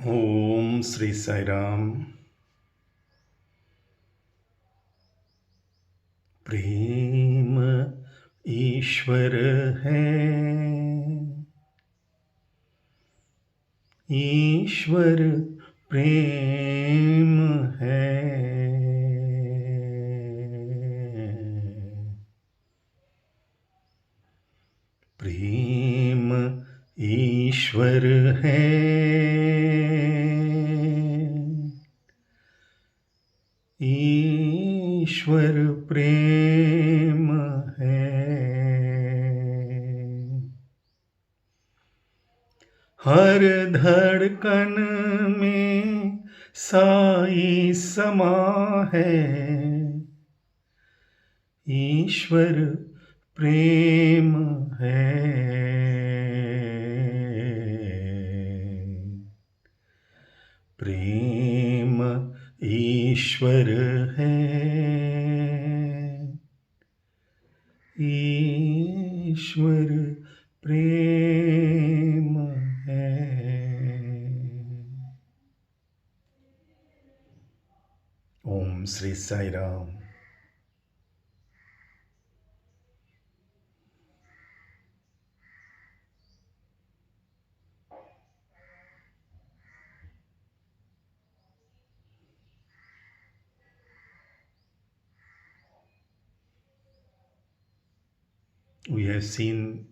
ओम श्री साई राम। प्रेम ईश्वर है, ईश्वर प्रेम है। प्रेम ईश्वर है, ईश्वर प्रेम है। हर धड़कन में साई समा है, ईश्वर प्रेम है। प्रेम ईश्वर है, ईश्वर प्रेम है। ओम Shri Sai Ram. We have seen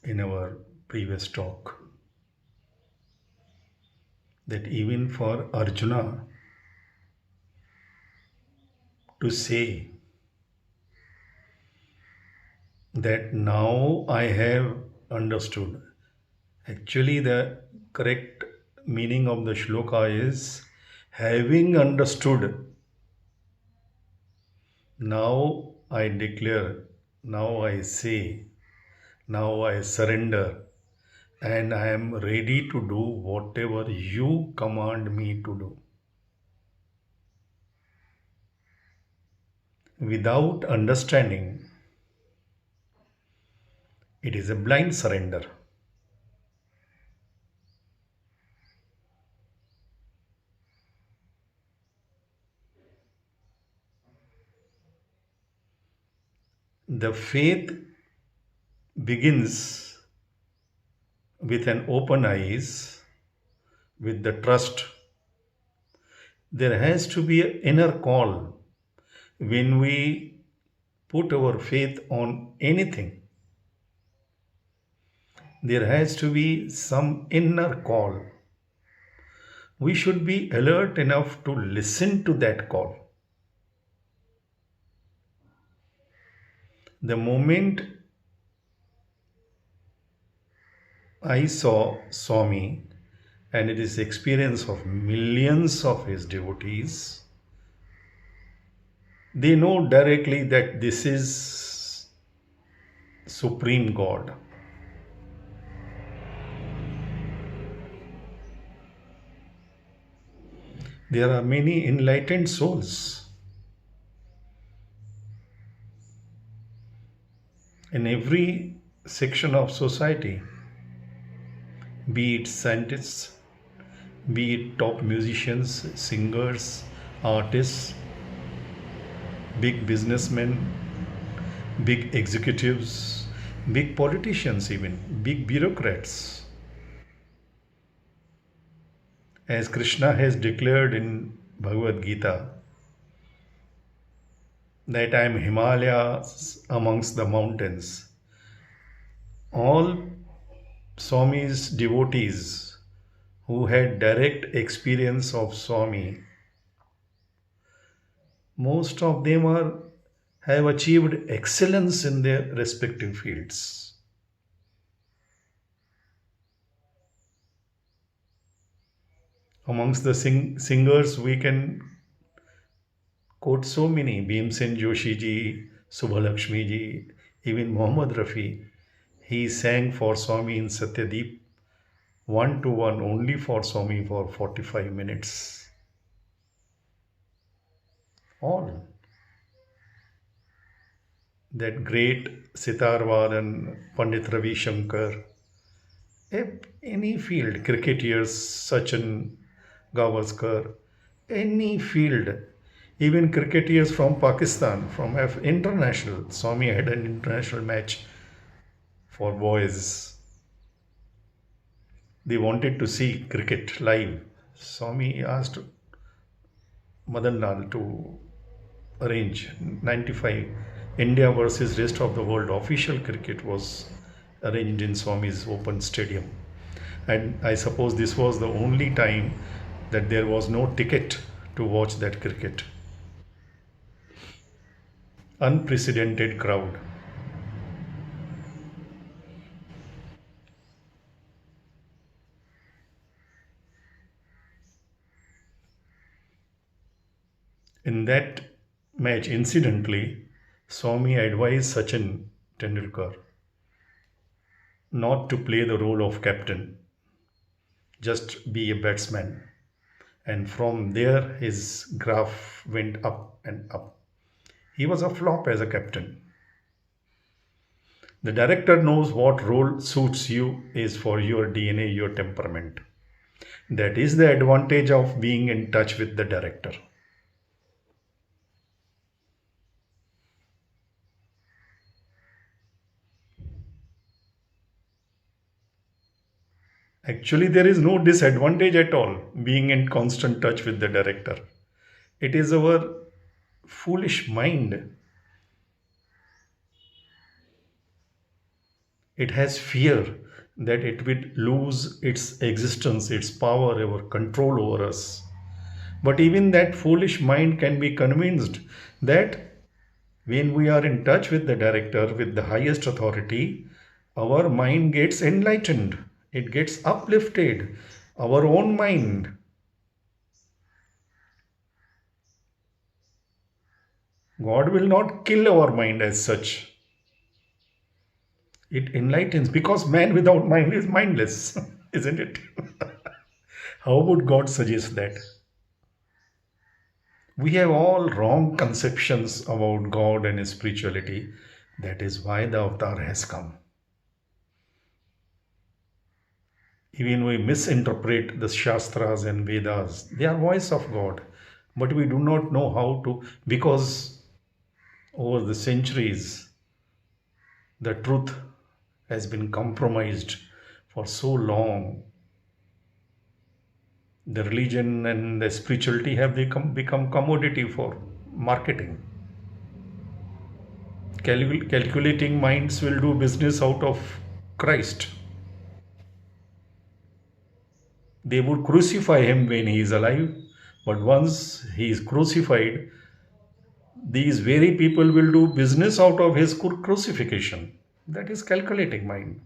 in our previous talk that even for Arjuna to say that now I have understood, actually, the correct meaning of the shloka is having understood. Now I declare, now I say, now I surrender, and I am ready to do whatever you command me to do. Without understanding, it is a blind surrender. The faith begins with an open eyes, with the trust. There has to be an inner call when we put our faith on anything. There has to be some inner call. We should be alert enough to listen to that call. The moment I saw Swami, and it is experience of millions of his devotees, they know directly that this is Supreme God. There are many enlightened souls in every section of society, be it scientists, be it top musicians, singers, artists, big businessmen, big executives, big politicians, even big bureaucrats. As Krishna has declared in Bhagavad Gita, that I am Himalayas amongst the mountains. All Swami's devotees who had direct experience of Swami, most of them have achieved excellence in their respective fields. Amongst the singers, we can quote so many: Bhimsen Joshi ji, Subhalakshmi ji, even Mohammad Rafi. He sang for Swami in Satyadeep, one to one, only for Swami for 45 minutes. All. That great sitar vadan Pandit Ravi Shankar, Any field, cricketers, Sachin, Gavaskar, any field, even cricketers from Pakistan, from international. Swami had an international match for boys. They wanted to see cricket live. Swami asked Madan Lal to arrange 95 India versus rest of the world. Official cricket was arranged in Swami's open stadium. And I suppose this was the only time that there was no ticket to watch that cricket. Unprecedented crowd. In that match, incidentally, Swami advised Sachin Tendulkar not to play the role of captain, just be a batsman. And from there, his graph went up and up. He was a flop as a captain. The director knows what role suits you is for your DNA, your temperament. That is the advantage of being in touch with the director. Actually, there is no disadvantage at all being in constant touch with the director. It is our foolish mind. It has fear that it will lose its existence, its power, our control over us. But even that foolish mind can be convinced that when we are in touch with the director, with the highest authority, our mind gets enlightened, it gets uplifted, our own mind. God will not kill our mind as such. It enlightens because man without mind is mindless, isn't it? How would God suggest that? We have all wrong conceptions about God and His spirituality. That is why the avatar has come. Even we misinterpret the Shastras and Vedas. They are voice of God. But we do not know how to, because over the centuries, the truth has been compromised for so long. The religion and the spirituality have become commodity for marketing. Calculating minds will do business out of Christ. They would crucify him when he is alive, but once he is crucified, these very people will do business out of his crucifixion. That is calculating mind.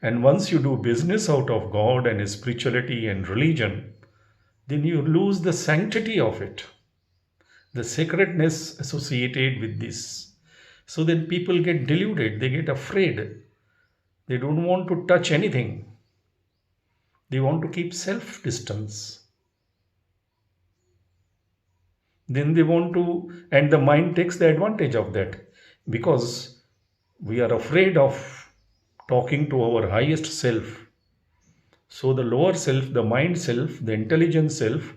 And once you do business out of God and His spirituality and religion, then you lose the sanctity of it, the sacredness associated with this. So then people get deluded, they get afraid. They don't want to touch anything. They want to keep self distance. Then they want to, and the mind takes the advantage of that because we are afraid of talking to our highest self. So the lower self, the mind self, the intelligent self,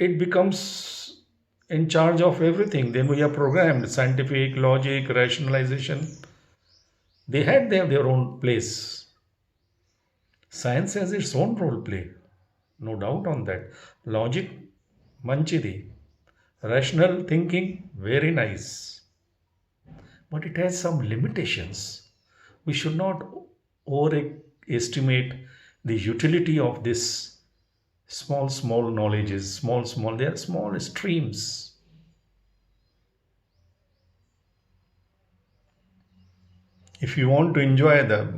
it becomes in charge of everything. Then we are programmed scientific, logic, rationalization. They had their own place. Science has its own role play, no doubt on that. Logic, manchidi. Rational thinking, very nice. But it has some limitations. We should not overestimate the utility of this small knowledges, they are small streams. If you want to enjoy the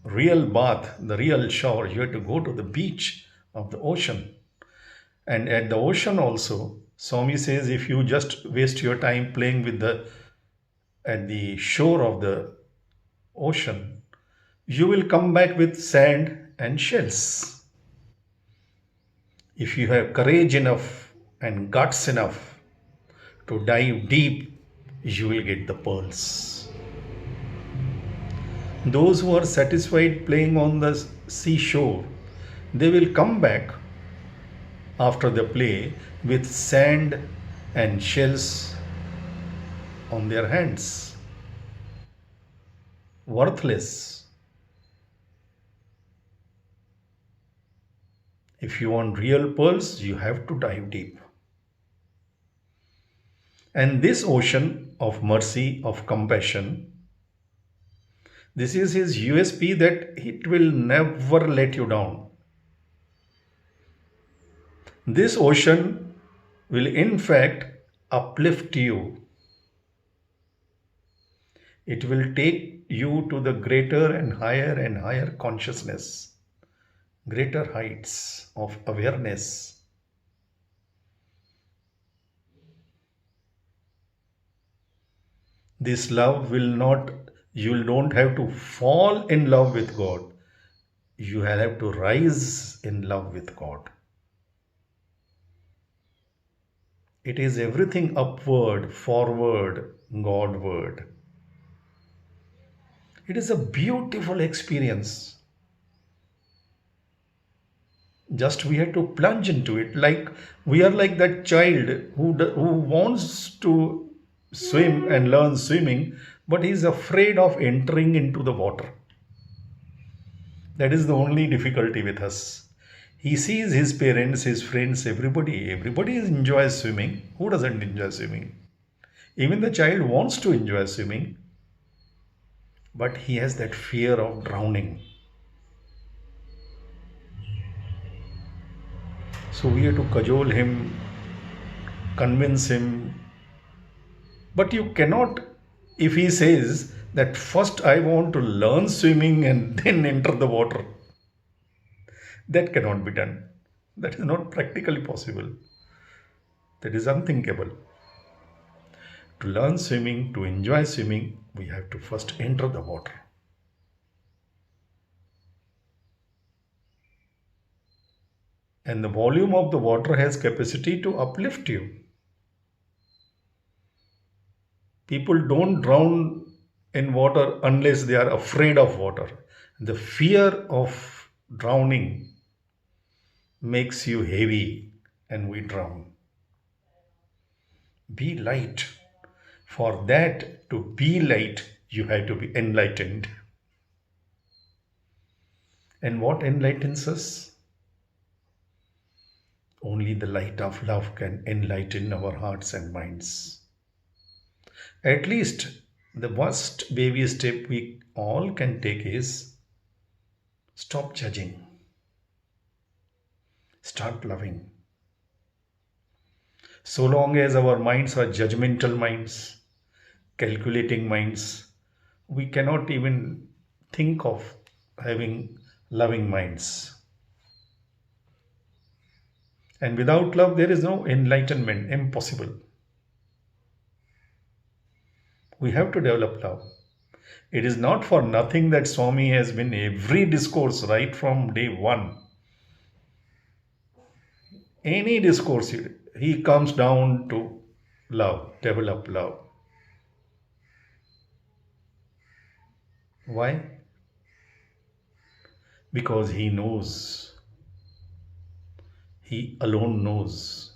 real bath, the real shower, you have to go to the beach of the ocean. And at the ocean also, Swami says if you just waste your time playing with at the shore of the ocean, you will come back with sand and shells. If you have courage enough and guts enough to dive deep, you will get the pearls. Those who are satisfied playing on the seashore, they will come back after the play with sand and shells on their hands. Worthless. If you want real pearls, you have to dive deep. And this ocean of mercy, of compassion, this is his USP, that it will never let you down. This ocean will in fact uplift you. It will take you to the greater and higher consciousness, greater heights of awareness. This love will not, you don't have to fall in love with God. You have to rise in love with God. It is everything upward, forward, Godward. It is a beautiful experience. Just we have to plunge into it. Like we are like that child who wants to swim and learn swimming, but he is afraid of entering into the water. That is the only difficulty with us. He sees his parents, his friends, everybody enjoys swimming. Who doesn't enjoy swimming? Even the child wants to enjoy swimming, but he has that fear of drowning. So we have to cajole him, convince him. But you cannot, if he says that first I want to learn swimming and then enter the water, that cannot be done. That is not practically possible. That is unthinkable. To learn swimming, to enjoy swimming, we have to first enter the water. And the volume of the water has capacity to uplift you. People don't drown in water unless they are afraid of water. The fear of drowning makes you heavy and we drown. Be light. For that to be light, you have to be enlightened. And what enlightens us? Only the light of love can enlighten our hearts and minds. At least the first baby step we all can take is stop judging. Start loving. So long as our minds are judgmental minds, calculating minds, we cannot even think of having loving minds. And without love, there is no enlightenment, impossible. We have to develop love. It is not for nothing that Swami has been every discourse right from day one. Any discourse, he comes down to love, develop love. Why? Because he knows, he alone knows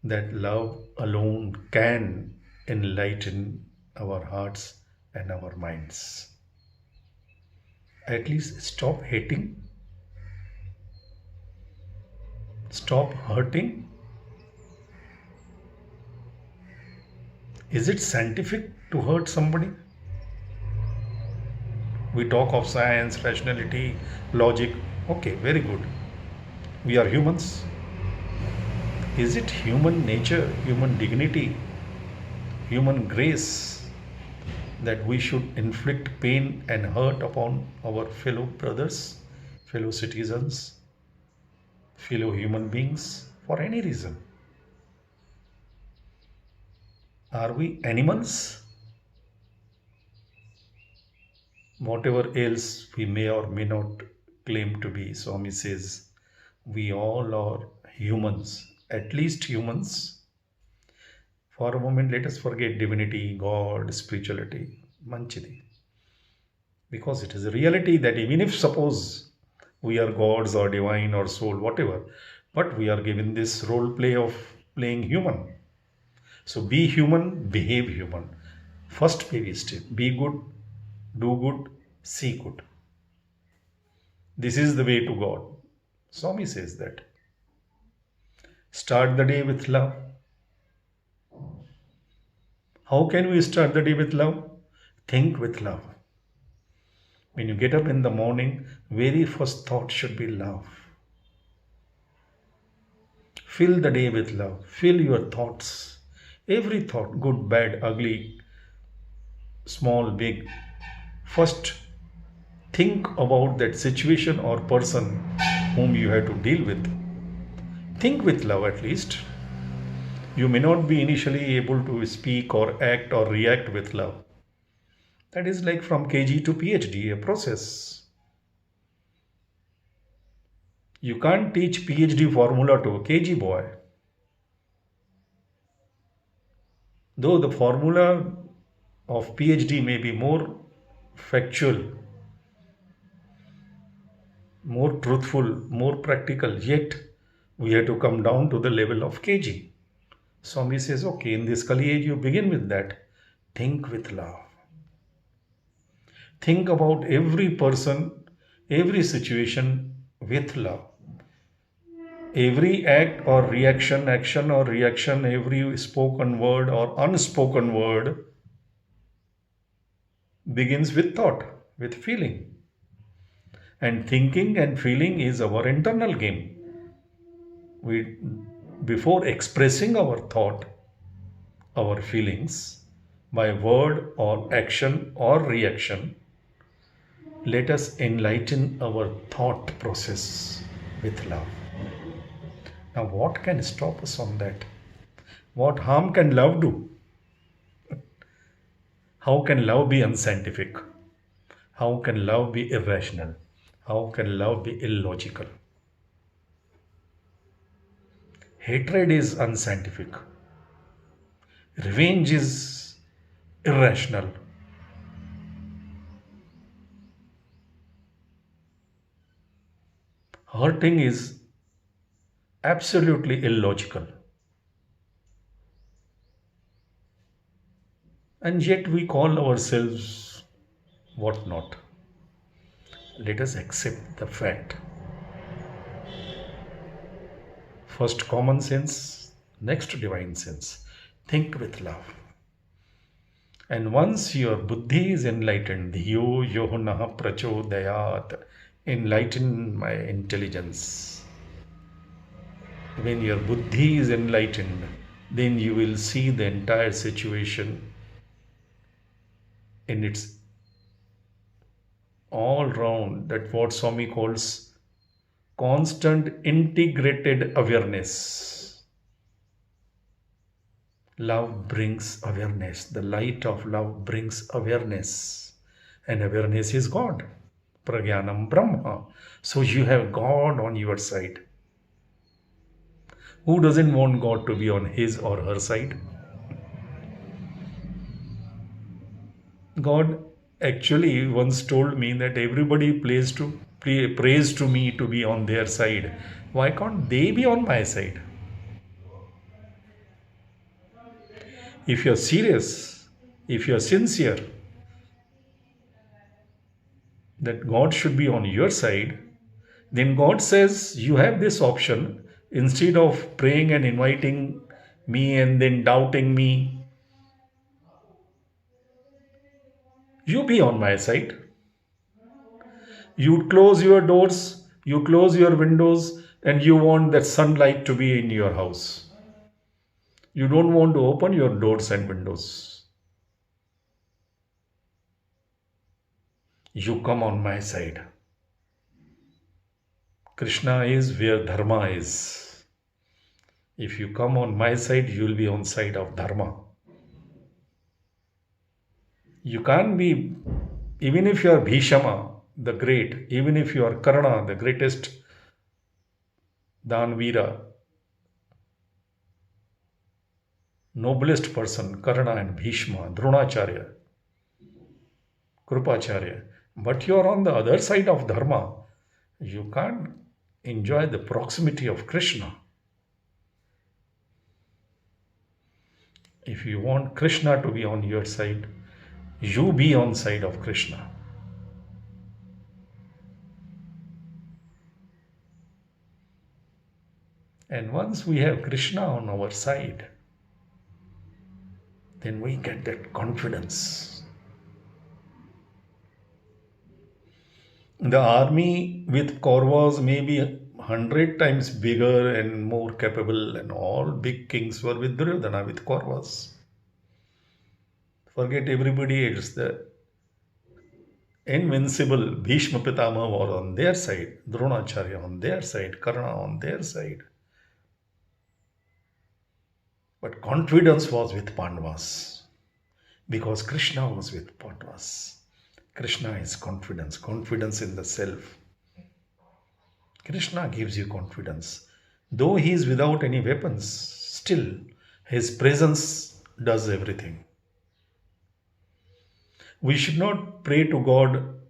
that love alone can enlighten our hearts and our minds. At least stop hating, stop hurting. Is it scientific to hurt somebody? We talk of science, rationality, logic. Okay, very good. We are humans. Is it human nature, human dignity, human grace that we should inflict pain and hurt upon our fellow brothers, fellow citizens, fellow human beings for any reason? Are we animals? Whatever else we may or may not claim to be, Swami says, we all are humans, at least humans. For a moment, let us forget divinity, God, spirituality. Manchidi. Because it is a reality that even if suppose we are gods or divine or soul, whatever, but we are given this role play of playing human. So be human, behave human. First baby step, be good, do good, see good. This is the way to God. Swami says that. Start the day with love. How can we start the day with love? Think with love. When you get up in the morning, very first thought should be love. Fill the day with love. Fill your thoughts. Every thought, good, bad, ugly, small, big. First, think about that situation or person whom you have to deal with. Think with love at least. You may not be initially able to speak or act or react with love. That is like from KG to PhD, a process. You can't teach PhD formula to a KG boy. Though the formula of PhD may be more factual, more truthful, more practical, yet we have to come down to the level of KG. Swami says, okay, in this Kali age, you begin with that. Think with love. Think about every person, every situation with love. Every act or reaction, action or reaction, every spoken word or unspoken word begins with thought, with feeling. And thinking and feeling is our internal game. We, before expressing our thought, our feelings by word or action or reaction, let us enlighten our thought process with love. Now, what can stop us on that? What harm can love do? How can love be unscientific? How can love be irrational? How can love be illogical? Hatred is unscientific. Revenge is irrational. Hurting is absolutely illogical. And yet we call ourselves what not. Let us accept the fact. First common sense, next divine sense. Think with love. And once your buddhi is enlightened, dhiyo yohana prachodayat, enlighten my intelligence. When your buddhi is enlightened, then you will see the entire situation in its all round, that what Swami calls constant integrated awareness. Love brings awareness. The light of love brings awareness. And awareness is God. Pragyanam Brahma. So you have God on your side. Who doesn't want God to be on his or her side? God actually once told me that everybody prays to me to be on their side. Why can't they be on my side? If you're serious, if you're sincere, that God should be on your side, then God says you have this option. Instead of praying and inviting me and then doubting me, you be on my side. You close your doors, you close your windows, and you want that sunlight to be in your house. You don't want to open your doors and windows. You come on my side. Krishna is where Dharma is. If you come on my side, you will be on side of Dharma. You can't be, even if you are Bhishama, the great, even if you are Karna, the greatest Danvira, noblest person, Karna and Bhishma, Dronacharya, Krupacharya. but you are on the other side of Dharma. You can't enjoy the proximity of Krishna. If you want Krishna to be on your side, you be on side of Krishna. And once we have Krishna on our side, then we get that confidence. The army with Kauravas may be 100 times bigger and more capable, and all big kings were with Duryodhana, with Kauravas. Forget everybody else. The invincible Bhishma Pitama was on their side, Dronacharya on their side, Karna on their side. But confidence was with Pandavas because Krishna was with Pandavas. Krishna is confidence, confidence in the self. Krishna gives you confidence. Though he is without any weapons, still his presence does everything. We should not pray to God.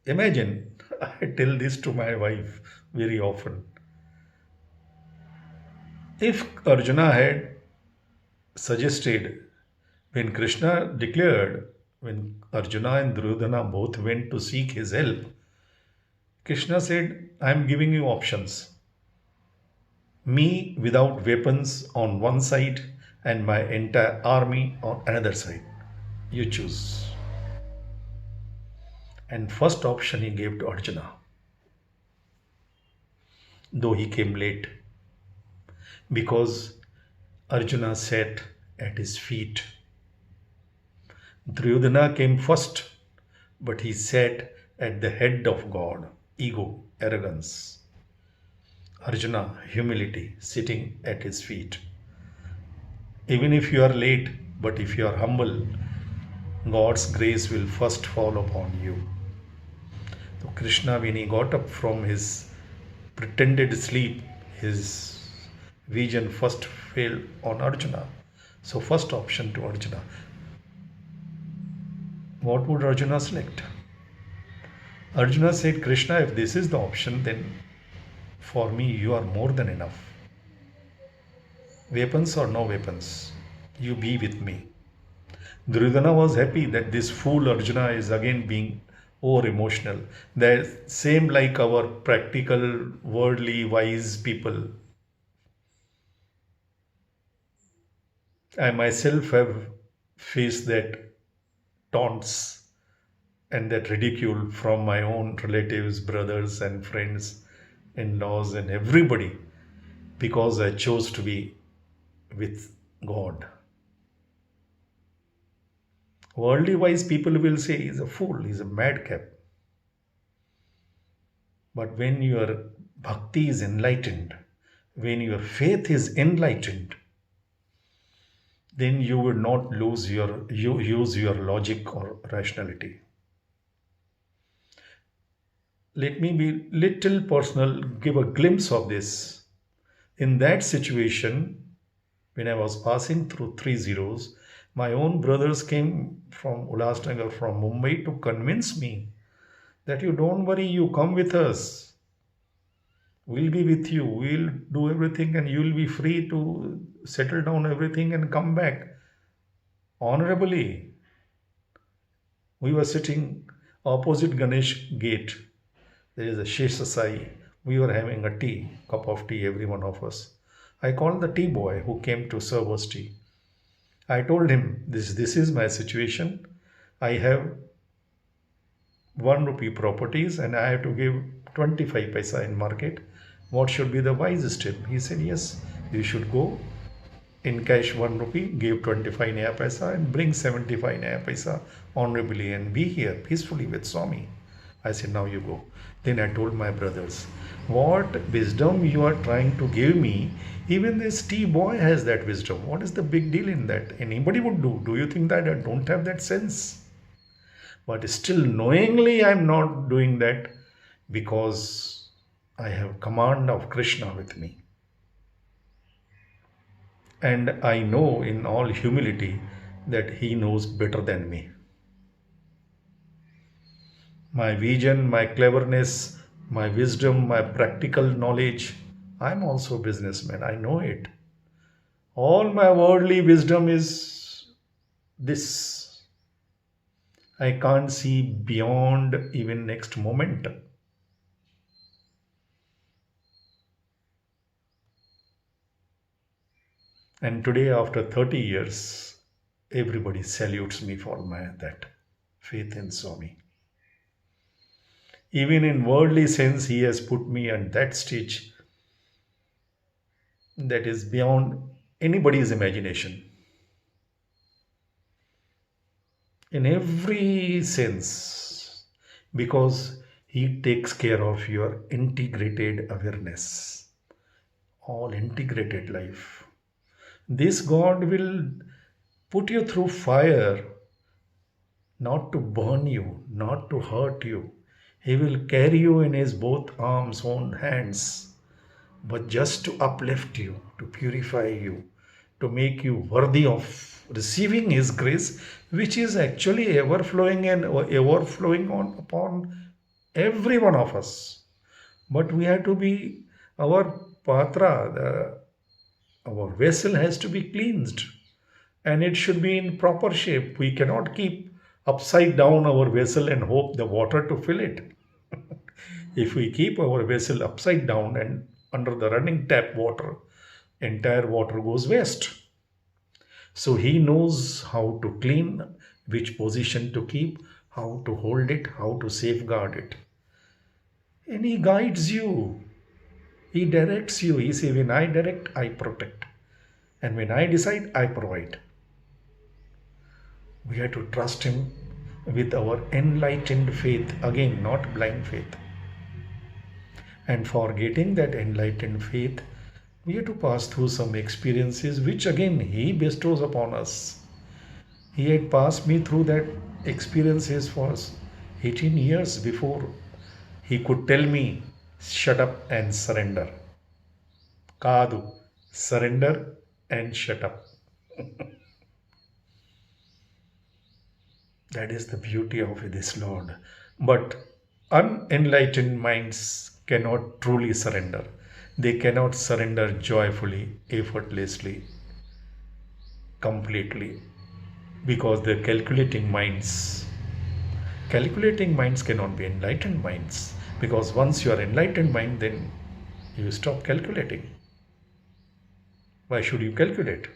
Imagine, I tell this to my wife very often. If Arjuna had suggested, when Krishna declared, when Arjuna and Duryodhana both went to seek his help, Krishna said, I am giving you options. Me without weapons on one side and my entire army on another side. You choose. And first option he gave to Arjuna, though he came late, because Arjuna sat at his feet. Duryodhana came first, but he sat at the head of God. Ego, arrogance. Arjuna, humility, sitting at his feet. Even if you are late, but if you are humble, God's grace will first fall upon you. So Krishna, when he got up from his pretended sleep, his vision first fell on Arjuna. So first option to Arjuna. What would Arjuna select? Arjuna said, Krishna, if this is the option, then for me you are more than enough. Weapons or no weapons, you be with me. Duryodhana was happy that this fool Arjuna is again being over emotional. That same like our practical, worldly, wise people. I myself have faced that taunts and that ridicule from my own relatives, brothers and friends, in-laws and everybody, because I chose to be with God. Worldly wise people will say he's a fool, he's a madcap. But when your bhakti is enlightened, when your faith is enlightened, then you will not use your logic or rationality. Let me be little personal, give a glimpse of this. In that situation, when I was passing through 3 zeros, my own brothers came from Ulhasnagar, from Mumbai, to convince me that you don't worry, you come with us. We'll be with you. We'll do everything and you'll be free to settle down everything and come back honorably. We were sitting opposite Ganesh gate. There is a Shesasai. We were having a cup of tea, every one of us. I called the tea boy who came to serve us tea. I told him, this is my situation. I have 1 rupee properties and I have to give 25 paisa in market. What should be the wisest step? He said, yes, you should go in cash 1 rupee, give 25 naya paisa and bring 75 naya paisa honorably and be here peacefully with Swami. I said, now you go. Then I told my brothers, what wisdom you are trying to give me, even this tea boy has that wisdom. What is the big deal in that? Anybody would do. Do you think that I don't have that sense? But still knowingly I am not doing that because I have command of Krishna with me. And I know in all humility that he knows better than me. my vision, my cleverness, my wisdom, my practical knowledge. I'm also a businessman. I know it. All my worldly wisdom is this. I can't see beyond even next moment. And today, after 30 years, everybody salutes me for my that faith in Swami. Even in worldly sense, he has put me at that stage that is beyond anybody's imagination. In every sense, because he takes care of your integrated awareness, all integrated life. This God will put you through fire, not to burn you, not to hurt you. He will carry you in his both arms, own hands, but just to uplift you, to purify you, to make you worthy of receiving his grace, which is actually ever flowing and ever flowing on upon every one of us. But we have to be our patra, our vessel has to be cleansed and it should be in proper shape. We cannot keep upside down our vessel and hope the water to fill it. If we keep our vessel upside down and under the running tap water, entire water goes waste. So he knows how to clean, which position to keep, how to hold it, how to safeguard it. And he guides you. He directs you. He says, when I direct, I protect. And when I decide, I provide. We have to trust him with our enlightened faith. Again, not blind faith. And for getting that enlightened faith, we have to pass through some experiences which again he bestows upon us. He had passed me through that experiences for 18 years before he could tell me, shut up and surrender. Kadu, surrender and shut up. That is the beauty of this Lord. But unenlightened minds cannot truly surrender. They cannot surrender joyfully, effortlessly, completely, because they're calculating minds cannot be enlightened minds, because once you are enlightened mind, then you stop calculating. Why should you calculate?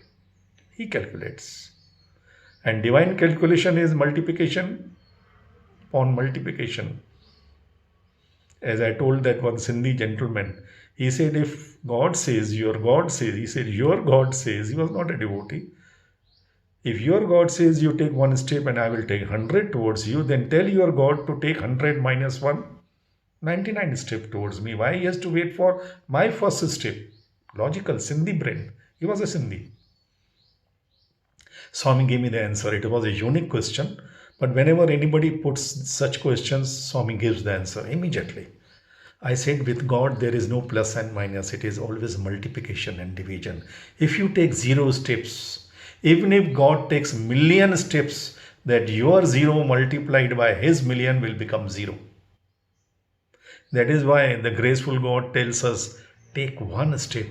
He calculates. And divine calculation is multiplication upon multiplication. As I told that one Sindhi gentleman, he said, if God says, your God says, he said, your God says, he was not a devotee. If your God says you take one step and I will take 100 towards you, then tell your God to take 100 minus 1, 99 step towards me. Why he has to wait for my first step? Logical, Sindhi brain. He was a Sindhi. Swami gave me the answer. It was a unique question. But whenever anybody puts such questions, Swami gives the answer immediately. I said with God there is no plus and minus. It is always multiplication and division. If you take 0 steps, even if God takes million steps, that your 0 multiplied by his million will become 0. That is why the graceful God tells us, take 1 step,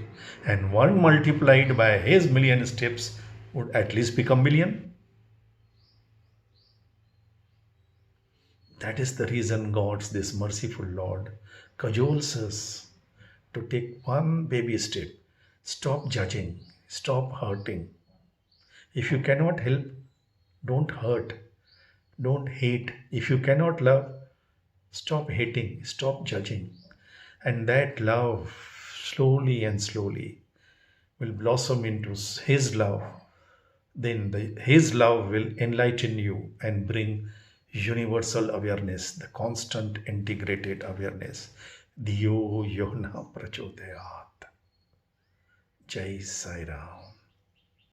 and 1 multiplied by his million steps would at least become million. That is the reason God's this merciful Lord cajoles us to take 1 baby step. Stop judging, stop hurting. If you cannot help, don't hurt, don't hate. If you cannot love, stop hating, stop judging. And that love slowly and slowly will blossom into his love. Then his love will enlighten you and bring universal awareness, the constant integrated awareness. Diyo Yona Prachodayat. Jai Sai Ram.